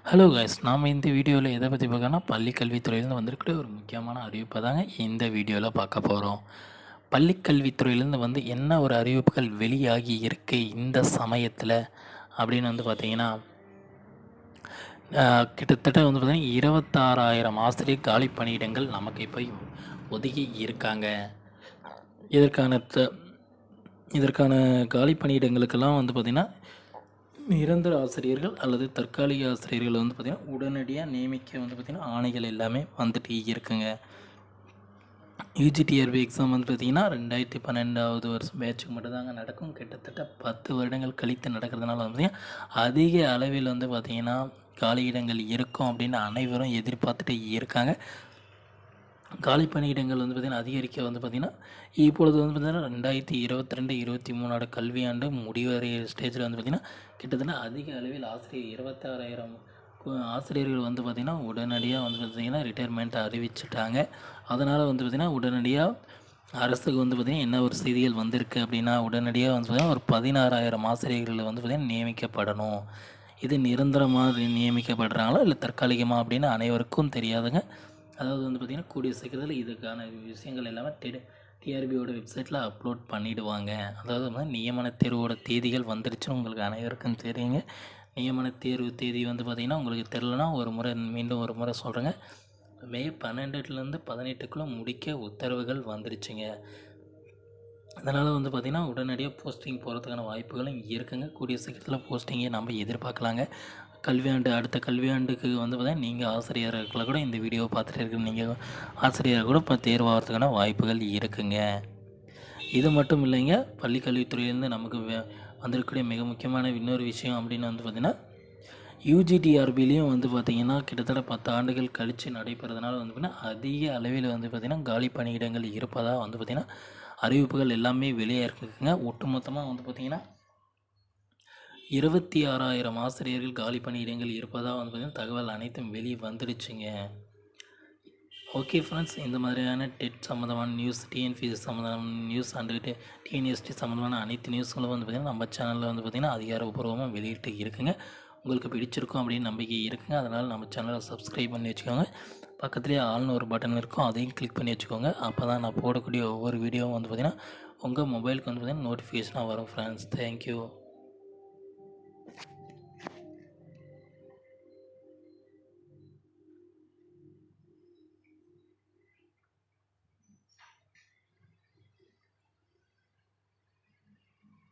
Hello guys, நாம் இந்த வீடியோவில் எதை பற்றி பார்க்கணும்னா பள்ளி கல்வித்துறையிலேருந்து வந்திருக்கிற ஒரு முக்கியமான அறிவிப்பை தாங்க இந்த வீடியோவில் பார்க்க போகிறோம். பள்ளி கல்வித்துறையிலேருந்து என்ன ஒரு அறிவிப்புகள் வெளியாகி இருக்கு இந்த சமயத்தில் அப்படின்னு பார்த்தீங்கன்னா, கிட்டத்தட்ட பார்த்திங்கன்னா 26,000 ஆசிரியர் காலி பணியிடங்கள் நமக்கு இப்போ ஒதுக்கி இருக்காங்க. இதற்கான காலி பணியிடங்களுக்கெல்லாம் பார்த்திங்கன்னா நிரந்தர ஆசிரியர்கள் அல்லது தற்காலிக ஆசிரியர்கள் பார்த்திங்கன்னா உடனடியாக நியமிக்க பார்த்திங்கன்னா ஆணைகள் எல்லாமே வந்துட்டு இருக்குங்க. யூஜிடிஆர்பி எக்ஸாம் பார்த்திங்கன்னா 2012 வருஷம் பேட்சுக்கு மட்டும்தாங்க நடக்கும். கிட்டத்தட்ட 10 வருடங்கள் கழித்து நடக்கிறதுனால பார்த்திங்கன்னா அதிக அளவில் பார்த்திங்கன்னா காலியிடங்கள் இருக்கும் அப்படின்னு அனைவரும் எதிர்பார்த்துட்டு இருக்காங்க. காலி பணியிடங்கள் பார்த்திங்கன்னா அதிகரிக்க பார்த்திங்கன்னா இப்பொழுது பார்த்திங்கன்னா 2022-23 கல்வியாண்டு முடிவடைய ஸ்டேஜில் பார்த்திங்கன்னா கிட்டத்தட்ட அதிக அளவில் ஆசிரியர் 26,000 ஆசிரியர்கள் பார்த்திங்கன்னா உடனடியாக பார்த்திங்கன்னா ரிட்டையர்மெண்ட் அறிவிச்சிட்டாங்க. அதனால் பார்த்திங்கன்னா உடனடியாக அரசுக்கு பார்த்திங்கன்னா என்ன ஒரு செய்திகள் வந்திருக்கு அப்படின்னா, உடனடியாக பார்த்திங்கன்னா ஒரு 16,000 ஆசிரியர்கள் பார்த்திங்கன்னா நியமிக்கப்படணும். இது நிரந்தரமாக நியமிக்கப்படுறாங்களா இல்லை தற்காலிகமாக அப்படின்னு அனைவருக்கும் தெரியாதுங்க. அதாவது பார்த்திங்கன்னா கூடிய சீக்கிரத்தில் இதுக்கான விஷயங்கள் எல்லாமே டிஆர்பியோட வெப்சைட்டில் அப்லோட் பண்ணிவிடுவாங்க. அதாவது நியமன தேர்வோட தேதிகள் வந்துடுச்சுன்னு உங்களுக்கு அனைவருக்கும் தெரியுங்க. நியமன தேர்வு தேதி பார்த்திங்கன்னா உங்களுக்கு தெரிலனா மீண்டும் ஒரு முறை சொல்கிறேங்க. மே 12லேருந்து 18க்குள்ளே முடிக்க உத்தரவுகள் வந்துடுச்சுங்க. அதனால் பார்த்திங்கன்னா உடனடியாக போஸ்டிங் போகிறதுக்கான வாய்ப்புகளும் இருக்குங்க. கூடிய சீக்கிரத்தில் போஸ்டிங்கை நம்ம எதிர்பார்க்கலாங்க. அடுத்த கல்வியாண்டுக்கு பார்த்திங்கன்னா நீங்கள் ஆசிரியர்களை கூட இந்த வீடியோவை பார்த்துட்டு இருக்கிற நீங்கள் ஆசிரியர் கூட இப்போ தேர்வாகிறதுக்கான வாய்ப்புகள் இருக்குங்க. இது மட்டும் இல்லைங்க, பள்ளி கல்வித்துறையிலேருந்து நமக்கு வந்திருக்கக்கூடிய மிக முக்கியமான இன்னொரு விஷயம் அப்படின்னு பார்த்திங்கன்னா யூஜிடிஆர்பிலையும் பார்த்திங்கன்னா கிட்டத்தட்ட 10 ஆண்டுகள் கழித்து நடைபெறதுனால பார்த்திங்கன்னா அதிக அளவில் பார்த்திங்கன்னா காலி பணியிடங்கள் இருப்பதாக பார்த்திங்கன்னா அறிவிப்புகள் எல்லாமே வெளியே இருக்குங்க. ஒட்டுமொத்தமாக பார்த்திங்கன்னா 26,000 ஆசிரியர்கள் காலி பணியிடங்கள் இருப்பதாக பார்த்திங்கன்னா தகவல் அனைத்தும் வெளியே வந்துடுச்சுங்க. ஓகே ஃப்ரெண்ட்ஸ், இந்த மாதிரியான டெட் சம்மந்தமான நியூஸ், டிஎன்பிஎஸ்சி சம்மந்தமான நியூஸ் அண்டு டிஎன்எஸ்டி சம்மந்தமான அனைத்து நியூஸ்களும் பார்த்திங்கன்னா நம்ம சேனலில் பார்த்திங்கன்னா அதிகாரப்பூர்வமாக வெளியிட்டு இருக்குங்க. உங்களுக்கு பிடிச்சிருக்கும் அப்படின்னு நம்பிக்கை இருக்குங்க. அதனால் நம்ம சேனலை சப்ஸ்கிரைப் பண்ணி வச்சுக்கோங்க. பக்கத்துலேயே ஆல்னு ஒரு பட்டன் இருக்கும், அதையும் கிளிக் பண்ணி வச்சுக்கோங்க. அப்போ தான் நான் போடக்கூடிய ஒவ்வொரு வீடியோவும் பார்த்திங்கன்னா உங்கள் மொபைலுக்கு பார்த்திங்கன்னா நோட்டிஃபிகேஷனாக வரும் ஃப்ரெண்ட்ஸ். தேங்க்யூ.